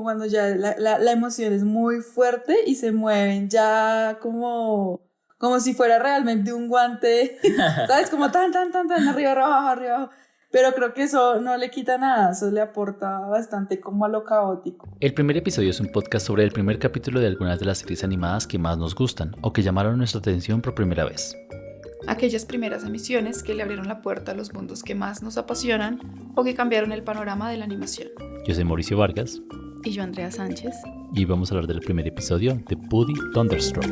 como cuando ya la emoción es muy fuerte y se mueven ya como si fuera realmente un guante, ¿sabes? Como tan, arriba, abajo. Pero creo que eso no le quita nada, eso le aporta bastante como a lo caótico. El primer episodio es un podcast sobre el primer capítulo de algunas de las series animadas que más nos gustan o que llamaron nuestra atención por primera vez. Aquellas primeras emisiones que le abrieron la puerta a los mundos que más nos apasionan o que cambiaron el panorama de la animación. Yo soy Mauricio Vargas. Y yo, Andrea Sánchez. Y vamos a hablar del primer episodio de Buddy Thunderstruck.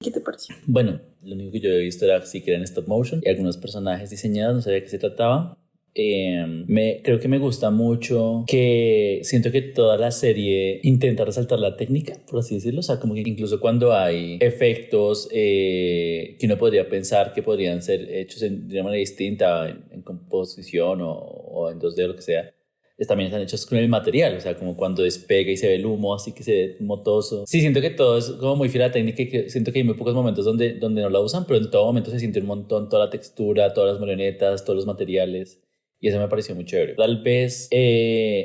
¿Qué te pareció? Bueno, lo único que yo había visto era sí que eran stop motion y algunos personajes diseñados, no sabía de qué se trataba. Creo que me gusta mucho que siento que toda la serie intenta resaltar la técnica, por así decirlo. O sea, como que incluso cuando hay efectos que uno podría pensar que podrían ser hechos de una manera distinta en composición o en 2D o lo que sea, también están hechos con el material, o sea, como cuando despega y se ve el humo, así que se ve motoso. Sí, siento que todo es como muy fiel a la técnica y que siento que hay muy pocos momentos donde no la usan, pero en todo momento se siente un montón toda la textura, todas las marionetas, todos los materiales. Y eso me pareció muy chévere. Tal vez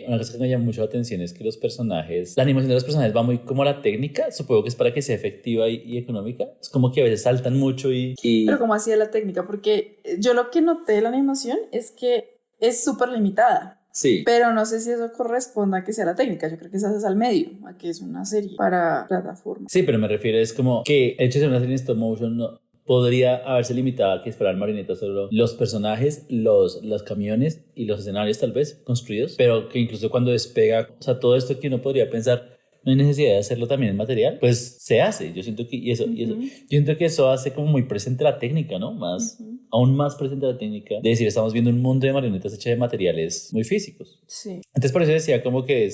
una cosa que me llama mucho la atención es que los personajes, la animación de los personajes va muy como a la técnica. Supongo que es para que sea efectiva y económica. Es como que a veces saltan mucho y... Pero ¿cómo hacía la técnica? Porque yo lo que noté de la animación es que es súper limitada. Sí. Pero no sé si eso corresponde a que sea la técnica. Yo creo que esa es al medio, a que es una serie para plataforma. Sí, pero me refiero es como que hechos en una serie en stop motion no podría haberse limitado a que fueran marionetas solo los personajes, los camiones y los escenarios tal vez construidos, pero que incluso cuando despega, o sea, todo esto que uno podría pensar no hay necesidad de hacerlo también en material, pues se hace. Yo siento que yo siento que eso hace como muy presente la técnica, ¿no? Aún más presente la técnica de decir, estamos viendo un mundo de marionetas hechas de materiales muy físicos. Sí. Entonces por eso decía como que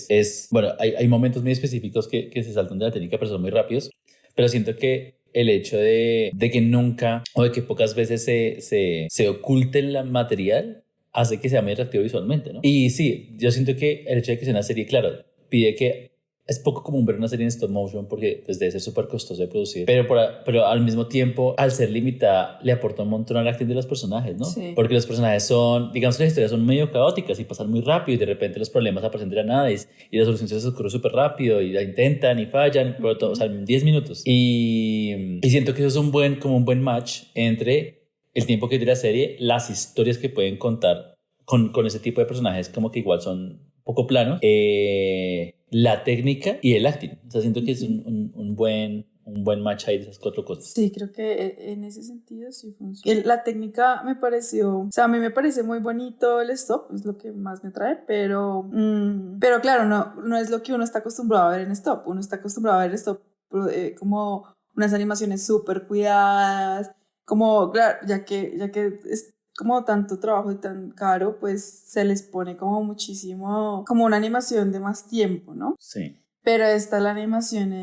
bueno, hay momentos muy específicos que se saltan de la técnica, pero son muy rápidos, pero siento que el hecho de que nunca o de que pocas veces se oculte el material hace que sea muy atractivo visualmente, ¿no? Y sí, yo siento que el hecho de que sea una serie, claro, pide que es poco común ver una serie en stop motion porque pues, debe ser súper costoso de producir, pero al mismo tiempo, al ser limitada, le aporta un montón al acting de los personajes, ¿no? Sí. Porque los personajes son, digamos que las historias son medio caóticas y pasan muy rápido y de repente los problemas aparecen de la nada y la solución se ocurre súper rápido y la intentan y fallan, pero todo, o sea, en 10 minutos. Y siento que eso es un buen match entre el tiempo que tiene la serie, las historias que pueden contar con ese tipo de personajes como que igual son poco plano, la técnica y el acting. O sea, siento que es un buen match ahí de esas cuatro cosas. Sí, creo que en ese sentido sí funciona. La técnica me pareció, o sea, a mí me parece muy bonito el stop, es lo que más me atrae, pero claro, no es lo que uno está acostumbrado a ver en stop. Uno está acostumbrado a ver stop como unas animaciones súper cuidadas, como, claro, ya que es como tanto trabajo y tan caro, pues se les pone como muchísimo, como una animación de más tiempo, ¿no? Sí. Pero la animación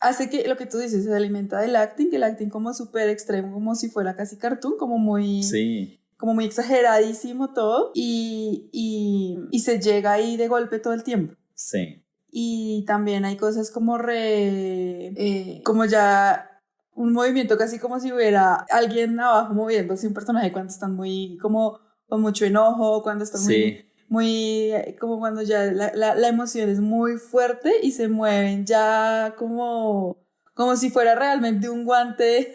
hace que lo que tú dices, se alimenta del acting, el acting como súper extremo, como si fuera casi cartoon, como muy... Sí. Como muy exageradísimo todo y se llega ahí de golpe todo el tiempo. Sí. Y también hay cosas como como ya... un movimiento casi como si hubiera alguien abajo moviéndose, un personaje cuando están muy como con mucho enojo, cuando están muy como cuando ya la emoción es muy fuerte y se mueven ya como si fuera realmente un guante,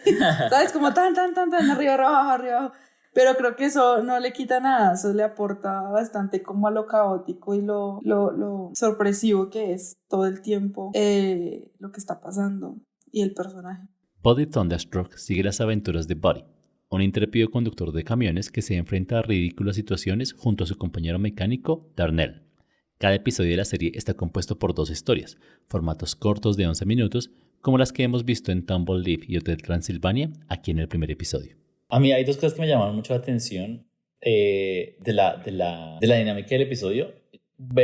¿sabes? Como tan, arriba, abajo. Pero creo que eso no le quita nada, eso le aporta bastante como a lo caótico y lo sorpresivo que es todo el tiempo lo que está pasando y el personaje. Buddy Thunderstruck sigue las aventuras de Buddy, un intrépido conductor de camiones que se enfrenta a ridículas situaciones junto a su compañero mecánico, Darnell. Cada episodio de la serie está compuesto por 2 historias, formatos cortos de 11 minutos, como las que hemos visto en Tumble Leaf y Hotel Transilvania, aquí en el primer episodio. A mí hay 2 cosas que me llaman mucho la atención de la dinámica del episodio,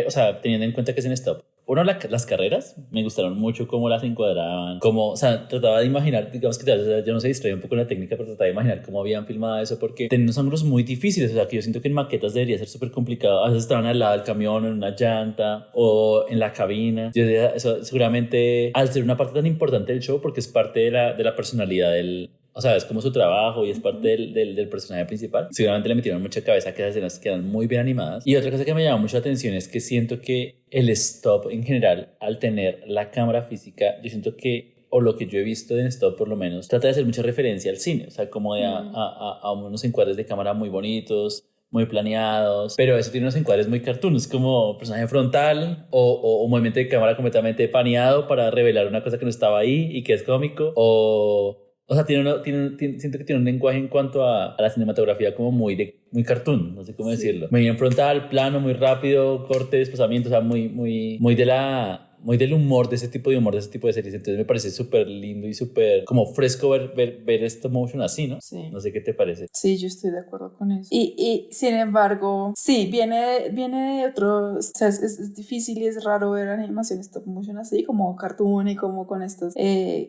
o sea, teniendo en cuenta que es en stop. Uno, las carreras me gustaron mucho cómo las encuadraban, o sea, trataba de imaginar, digamos que o sea, yo no sé, distraía un poco en la técnica, pero trataba de imaginar cómo habían filmado eso, porque tenían unos ángulos muy difíciles, o sea, que yo siento que en maquetas debería ser súper complicado. A veces estaban al lado del camión, en una llanta o en la cabina. Yo decía, eso seguramente, al ser una parte tan importante del show, porque es parte de la personalidad del... O sea, es como su trabajo y es parte del personaje principal. Seguramente le metieron mucha cabeza a que esas escenas quedan muy bien animadas. Y otra cosa que me llama mucho la atención es que siento que el stop en general, al tener la cámara física, yo siento que, o lo que yo he visto en stop por lo menos, trata de hacer mucha referencia al cine. O sea, como de a unos encuadres de cámara muy bonitos, muy planeados, pero eso tiene unos encuadres muy cartoons, como personaje frontal o movimiento de cámara completamente paneado para revelar una cosa que no estaba ahí y que es cómico, o sea, siento que tiene un lenguaje en cuanto a la cinematografía como muy cartoon, no sé cómo decirlo. Muy bien frontal, plano, muy rápido, corte, desplazamiento, o sea, muy del humor, de ese tipo de humor, de ese tipo de series. Entonces me parece súper lindo y súper como fresco ver stop motion así, ¿no? Sí. No sé qué te parece. Sí, yo estoy de acuerdo con eso. Y sin embargo, sí, viene de otro, o sea, es difícil y es raro ver animación stop motion así, como cartoon y como con estas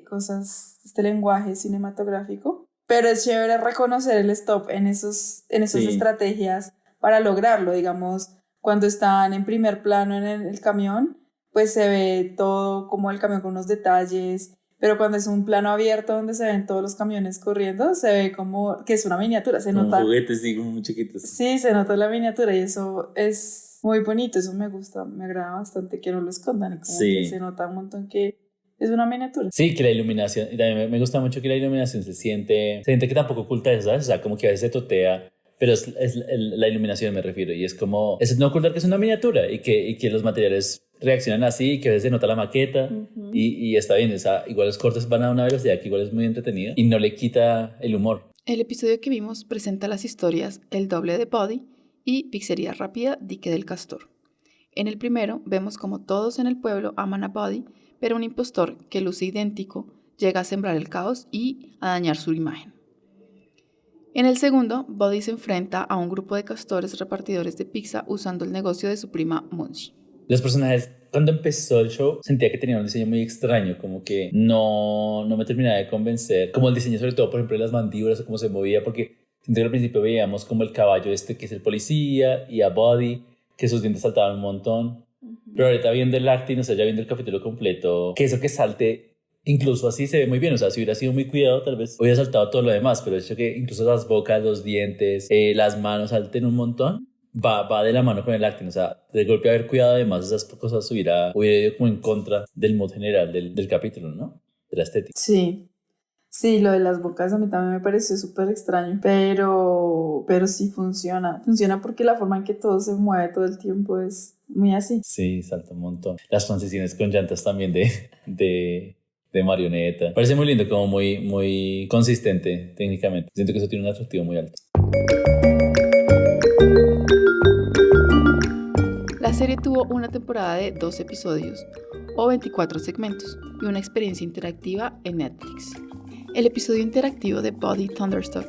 cosas, este lenguaje cinematográfico. Pero es chévere reconocer el stop en esas estrategias para lograrlo, digamos, cuando están en primer plano en el camión, pues se ve todo como el camión con unos detalles, pero cuando es un plano abierto donde se ven todos los camiones corriendo, se ve como que es una miniatura, se nota. Como juguetes, sí, como muy chiquitos. Sí, se nota la miniatura y eso es muy bonito, eso me gusta, me agrada bastante que no lo escondan, como que se nota un montón que es una miniatura. Sí, que la iluminación, y también me gusta mucho que la iluminación se siente que tampoco oculta eso, ¿sabes? O sea, como que a veces se totea, pero la iluminación me refiero, y es como, es no ocultar que es una miniatura y que los materiales reaccionan así, que a veces se nota la maqueta y está bien, o sea, igual los cortes van a una velocidad que igual es muy entretenida y no le quita el humor. El episodio que vimos presenta las historias El doble de Buddy y Pizzería Rápida Dique del Castor. En el primero vemos como todos en el pueblo aman a Buddy, pero un impostor que luce idéntico llega a sembrar el caos y a dañar su imagen. En el segundo, Buddy se enfrenta a un grupo de castores repartidores de pizza usando el negocio de su prima Munchie. Los personajes, cuando empezó el show, sentía que tenían un diseño muy extraño, como que no me terminaba de convencer. Como el diseño, sobre todo, por ejemplo, de las mandíbulas o cómo se movía, porque siento que al principio veíamos como el caballo que es el policía, y a Buddy, que sus dientes saltaban un montón. Pero ahorita viendo el acting, o sea, ya viendo el capítulo completo, que eso que salte, incluso así se ve muy bien. O sea, si hubiera sido muy cuidado, tal vez hubiera saltado todo lo demás, pero el hecho que incluso las bocas, los dientes, las manos salten un montón, va de la mano con el acting. O sea, de golpe haber cuidado además esas cosas hubiera ido como en contra del mood general del capítulo, ¿no? De la estética. Sí, lo de las bocas a mí también me pareció súper extraño, pero sí funciona porque la forma en que todo se mueve todo el tiempo es muy así. Sí, salta un montón. Las transiciones con llantas también de marioneta. Parece muy lindo, como muy consistente técnicamente. Siento que eso tiene un atractivo muy alto. La serie tuvo una temporada de 2 episodios o 24 segmentos y una experiencia interactiva en Netflix. El episodio interactivo de Buddy Thunderstruck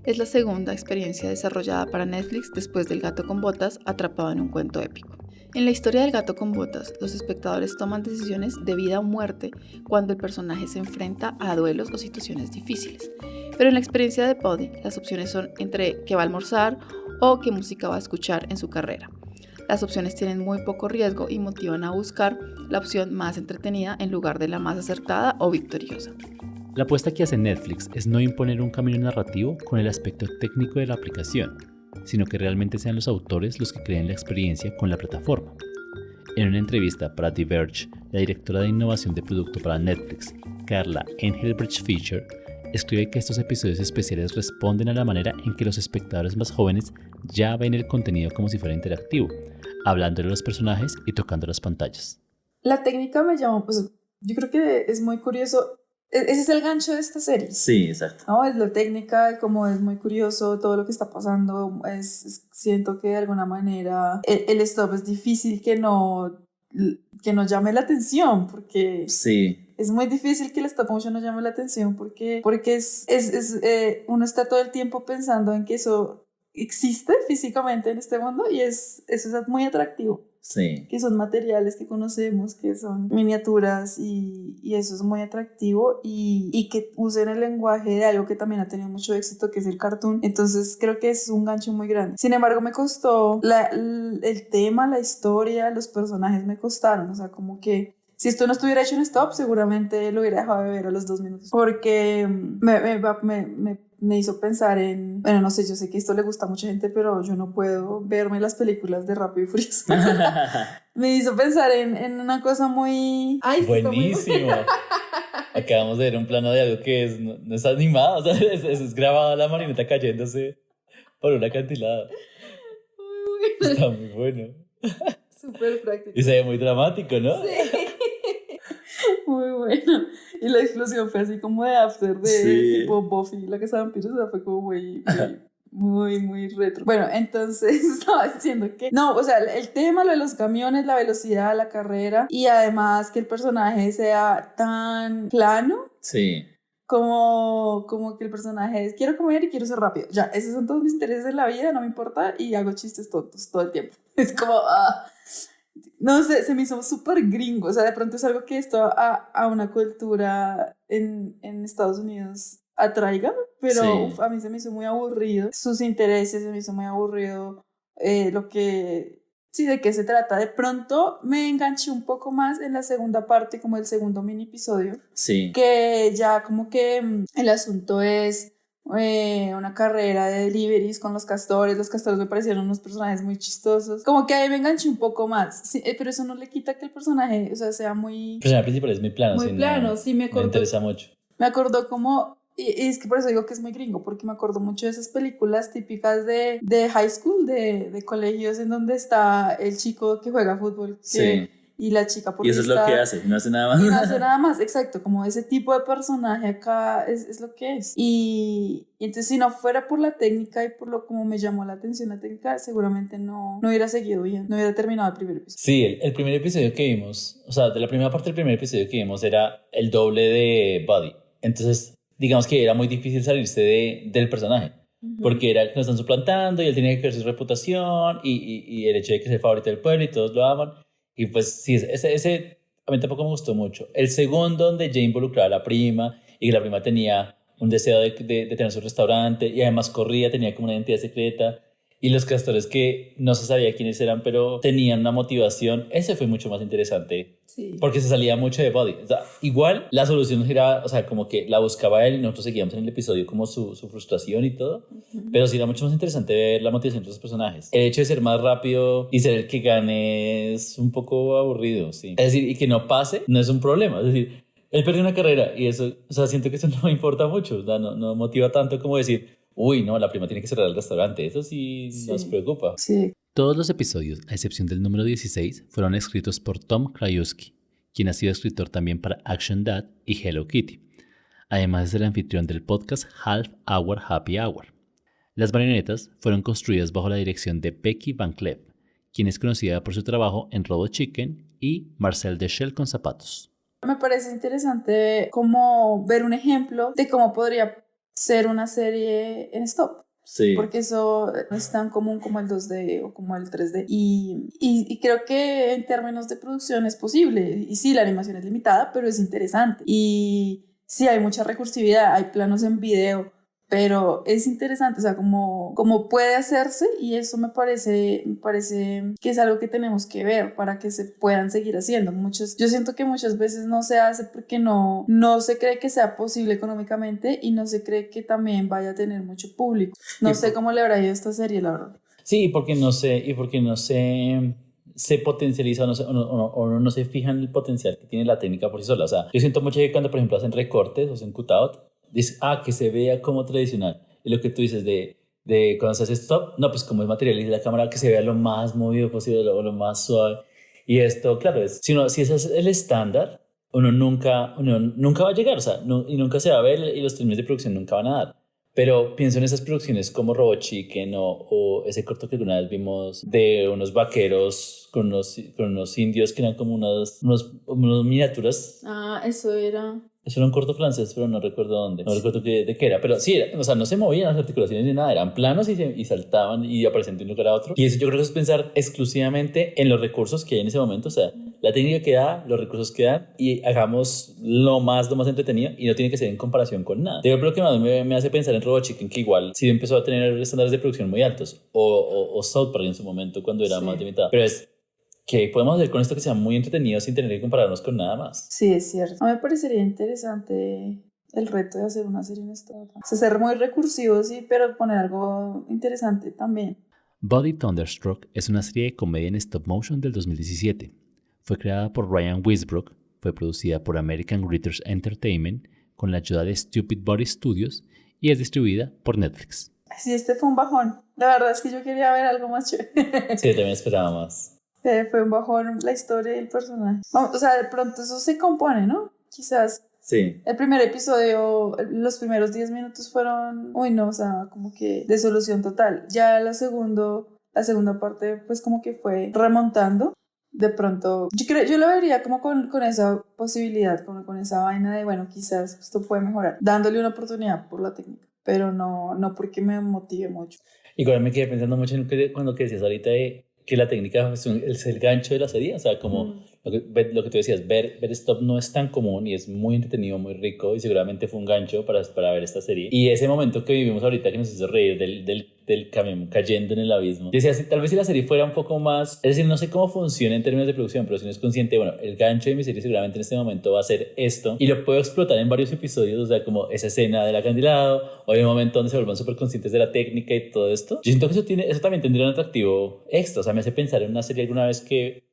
es la segunda experiencia desarrollada para Netflix después del gato con botas atrapado en un cuento épico. En la historia del gato con botas, los espectadores toman decisiones de vida o muerte cuando el personaje se enfrenta a duelos o situaciones difíciles. Pero en la experiencia de Buddy, las opciones son entre qué va a almorzar o qué música va a escuchar en su carrera. Las opciones tienen muy poco riesgo y motivan a buscar la opción más entretenida en lugar de la más acertada o victoriosa. La apuesta que hace Netflix es no imponer un camino narrativo con el aspecto técnico de la aplicación, sino que realmente sean los autores los que creen la experiencia con la plataforma. En una entrevista para The Verge, la directora de innovación de producto para Netflix, Carla Engelbrecht Fischer, escribe que estos episodios especiales responden a la manera en que los espectadores más jóvenes ya ven el contenido como si fuera interactivo, hablando de los personajes y tocando las pantallas. La técnica me llamó, pues yo creo que es muy curioso. Ese es el gancho de esta serie. Sí, exacto. ¿No? Es la técnica, como es muy curioso todo lo que está pasando. Siento que de alguna manera el stop es difícil que no llame la atención, porque es muy difícil que el stop motion no llame la atención, porque uno está todo el tiempo pensando en que eso existe físicamente en este mundo y eso es muy atractivo. Sí. que son materiales que conocemos, que son miniaturas y eso es muy atractivo y que usen el lenguaje de algo que también ha tenido mucho éxito, que es el cartoon. Entonces creo que es un gancho muy grande. Sin embargo, me costó el tema, la historia, los personajes me costaron, o sea, como que si esto no estuviera hecho en stop, seguramente lo hubiera dejado de ver a los 2 minutos. Porque me hizo pensar en... Bueno, no sé, yo sé que esto le gusta a mucha gente, pero yo no puedo verme las películas de Rápido y Furioso. Me hizo pensar en una cosa muy... Ay, buenísimo. Acabamos de ver un plano de algo que no es animado, o sea, es grabada la marioneta cayéndose por un acantilado. Está muy bueno. Súper práctico. Y se ve muy dramático, ¿no? Sí. Muy bueno. Y la explosión fue así como de after de tipo Buffy, la casa de vampiros, o sea, fue como muy retro. Bueno, entonces estaba diciendo que no, o sea, el tema, lo de los camiones, la velocidad, la carrera y además que el personaje sea tan plano. Sí. Como que el personaje es quiero comer y quiero ser rápido. Ya, esos son todos mis intereses en la vida, no me importa y hago chistes tontos todo el tiempo. Es como, no sé, se me hizo súper gringo. O sea, de pronto es algo que esto a una cultura en Estados Unidos atraiga, pero Sí. a mí se me hizo muy aburrido. Sus intereses se me hizo muy aburrido. Lo que... Sí, ¿de qué se trata? De pronto me enganché un poco más en la segunda parte, como el segundo mini episodio. Sí. Que ya como que el asunto es una carrera de deliveries con los castores. Los castores me parecieron unos personajes muy chistosos. Como que ahí me enganché un poco más. Sí, pero eso no le quita que el personaje, o sea, sea muy... El personaje principal es muy plano. Muy plano, sí, me acordó. Me interesa mucho. Me acordó como... Y es que por eso digo que es muy gringo, porque me acuerdo mucho de esas películas típicas de high school, de colegios en donde está el chico que juega fútbol y la chica Y eso es lo que hace, no hace nada más. Y no hace nada más, exacto, como ese tipo de personaje acá es lo que es. Y entonces si no fuera por la técnica y por lo como me llamó la atención la técnica, seguramente no hubiera seguido bien, no hubiera terminado el primer episodio. Sí, el primer episodio que vimos, o sea, de la primera parte del primer episodio que vimos era el doble de Buddy. Entonces, digamos que era muy difícil salirse del personaje. Porque era que nos están suplantando y él tenía que crear su reputación y el hecho de que es el favorito del pueblo y todos lo aman. Y pues sí, ese a mí tampoco me gustó mucho. El segundo, donde ya involucraba a la prima y que la prima tenía un deseo de tener su restaurante y además corría, tenía como una identidad secreta. Y los castores que no se sabía quiénes eran, pero tenían una motivación, ese fue mucho más interesante. Sí. Porque se salía mucho de Buddy. O sea, igual la solución giraba, o sea, como que la buscaba él y nosotros seguíamos en el episodio como su frustración y todo. Pero sí era mucho más interesante ver la motivación de los personajes. El hecho de ser más rápido y ser el que gane es un poco aburrido, sí. Es decir, y que no pase no es un problema. Es decir, él perdió una carrera y eso, o sea, siento que eso no importa mucho. O sea, no motiva tanto como decir, uy, no, la prima tiene que cerrar el restaurante. Eso sí nos preocupa. Sí. Todos los episodios, a excepción del número 16, fueron escritos por Tom Krajewski, quien ha sido escritor también para Action Dad y Hello Kitty. Además es el anfitrión del podcast Half Hour Happy Hour. Las marionetas fueron construidas bajo la dirección de Becky Van Cleef, quien es conocida por su trabajo en Robot Chicken y Marcel the Shell con zapatos. Me parece interesante como ver un ejemplo de cómo podría ser una serie en stop. Sí. Porque eso no es tan común como el 2D o como el 3D. Y creo que en términos de producción es posible. Y sí, la animación es limitada, pero es interesante. Y sí, hay mucha recursividad, hay planos en video, pero es interesante, o sea, como puede hacerse, y eso me parece que es algo que tenemos que ver para que se puedan seguir haciendo. Yo siento que muchas veces no se hace porque no se cree que sea posible económicamente y no se cree que también vaya a tener mucho público. No sé cómo le habrá ido a esta serie, la verdad. Sí, porque no se potencializa o no se fija en el potencial que tiene la técnica por sí sola. O sea, yo siento mucho que cuando, por ejemplo, hacen recortes o hacen cutout, dice, que se vea como tradicional. Y lo que tú dices de cuando se hace stop, no, pues como es material y la cámara que se vea lo más movido posible o lo más suave. Y esto, claro, si ese es el estándar, uno nunca va a llegar, o sea, y nunca se va a ver y los términos de producción nunca van a dar. Pero pienso en esas producciones como Robot Chicken o ese corto que alguna vez vimos de unos vaqueros con unos indios que eran como unos miniaturas. Eso era... Eso era un corto francés, pero no recuerdo dónde. No recuerdo de qué era. Pero sí, o sea, no se movían las articulaciones ni nada. Eran planos y saltaban y aparecían de un lugar a otro. Y eso yo creo que es pensar exclusivamente en los recursos que hay en ese momento. O sea, la técnica que da, los recursos que dan y hagamos lo más entretenido y no tiene que ser en comparación con nada. Yo creo que más me hace pensar en Robot Chicken, que igual sí empezó a tener estándares de producción muy altos. O South Park en su momento cuando era más limitada. Pero es... ¿qué podemos hacer con esto que sea muy entretenido sin tener que compararnos con nada más? Sí, es cierto. A mí me parecería interesante el reto de hacer una serie en esto. O sea, ser muy recursivo, sí, pero poner algo interesante también. Body Thunderstruck es una serie de comedia en stop motion del 2017. Fue creada por Ryan Westbrook, fue producida por American Writers Entertainment con la ayuda de Stupid Body Studios y es distribuida por Netflix. Sí, este fue un bajón. La verdad es que yo quería ver algo más chévere. Sí, también esperaba más. Fue un bajón la historia y el personaje. O sea, de pronto eso se compone, ¿no? Quizás sí. El primer episodio, los primeros 10 minutos fueron, uy no, o sea, como que de solución total. Ya la segunda parte pues como que fue remontando. De pronto, yo lo vería como con esa posibilidad, como con esa vaina de, bueno, quizás esto puede mejorar, dándole una oportunidad por la técnica, pero no porque me motive mucho. Igual me quedé pensando mucho en cuando que decías ahorita de que la técnica es el gancho de la serie, o sea, como lo que tú decías, ver stop no es tan común y es muy entretenido, muy rico y seguramente fue un gancho para ver esta serie. Y ese momento que vivimos ahorita que nos hizo reír del camión cayendo en el abismo. Yo decía, tal vez si la serie fuera un poco más, es decir, no sé cómo funciona en términos de producción, pero si uno es consciente, bueno, el gancho de mi serie seguramente en este momento va a ser esto y lo puedo explotar en varios episodios, o sea, como esa escena del acantilado o hay un momento donde se vuelvan súper conscientes de la técnica y todo esto. Yo siento que eso también tendría un atractivo extra, o sea, me hace pensar en una serie alguna vez que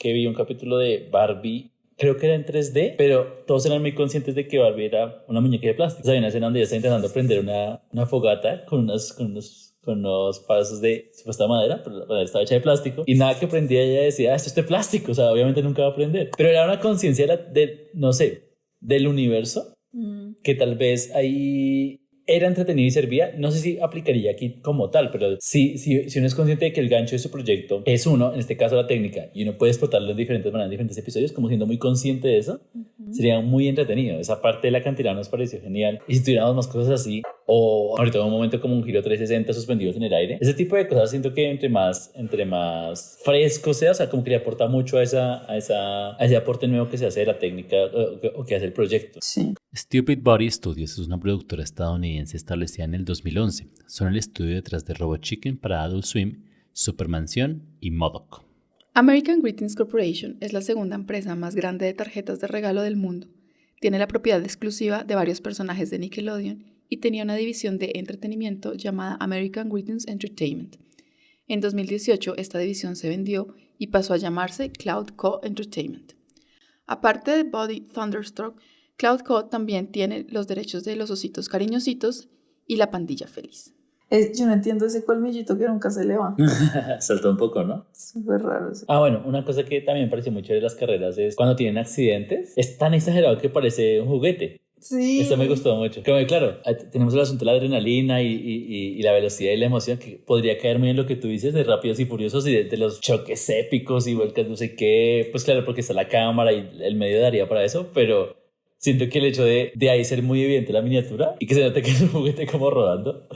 vi un capítulo de Barbie, creo que era en 3D, pero todos eran muy conscientes de que Barbie era una muñeca de plástico. O sea, hay una escena donde ella está intentando prender una fogata con unos pasos de supuesta madera, pero la madera estaba hecha de plástico, y nada que prendía ella decía, esto es de plástico, o sea, obviamente nunca va a prender. Pero era una conciencia no sé, del universo, que tal vez ahí era entretenido y servía. No sé si aplicaría aquí como tal, pero si uno es consciente de que el gancho de su proyecto es uno, en este caso la técnica, y uno puede explotarlo en diferentes maneras, en diferentes episodios, como siendo muy consciente de eso, sería muy entretenido. Esa parte de la acantilado nos pareció genial. Y si tuviéramos más cosas así, o ahorita un momento como un giro 360 suspendidos en el aire, ese tipo de cosas siento que entre más fresco sea, o sea, como que le aporta mucho a ese aporte nuevo que se hace de la técnica o que hace el proyecto. Sí. Stupid Body Studios es una productora estadounidense establecida en el 2011. Son el estudio detrás de Robot Chicken para Adult Swim, Supermansión y M.O.D.O.K. American Greetings Corporation es la segunda empresa más grande de tarjetas de regalo del mundo. Tiene la propiedad exclusiva de varios personajes de Nickelodeon y tenía una división de entretenimiento llamada American Greetings Entertainment. En 2018 esta división se vendió y pasó a llamarse Cloud Co. Entertainment. Aparte de Body Thunderstruck, Cloud Co. también tiene los derechos de los ositos cariñositos y la pandilla feliz. Yo no entiendo ese colmillito que nunca se le va. Saltó un poco, ¿no? Súper raro. Sí. Bueno, una cosa que también me parece muy chévere de las carreras es cuando tienen accidentes. Es tan exagerado que parece un juguete. Sí. Eso me gustó mucho. Como claro, tenemos el asunto de la adrenalina y la velocidad y la emoción que podría caer muy en lo que tú dices de Rápidos y Furiosos y de los choques épicos y vueltas no sé qué. Pues claro, porque está la cámara y el medio daría para eso, pero siento que el hecho de ahí ser muy evidente la miniatura y que se note que es un juguete como rodando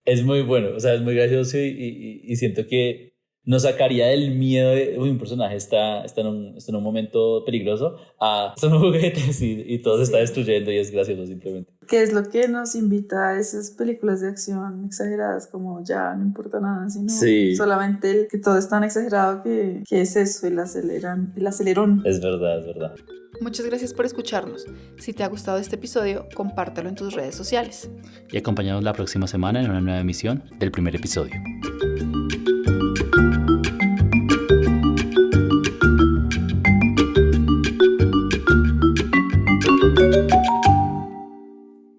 es muy bueno, o sea, es muy gracioso y siento que nos sacaría del miedo de un personaje está en un momento peligroso a son juguetes y todo se está destruyendo y es gracioso simplemente. Que es lo que nos invita a esas películas de acción exageradas, como ya no importa nada, sino solamente que todo es tan exagerado que es eso, el acelerón. Es verdad. Muchas gracias por escucharnos. Si te ha gustado este episodio, compártelo en tus redes sociales. Y acompáñanos la próxima semana en una nueva emisión del primer episodio.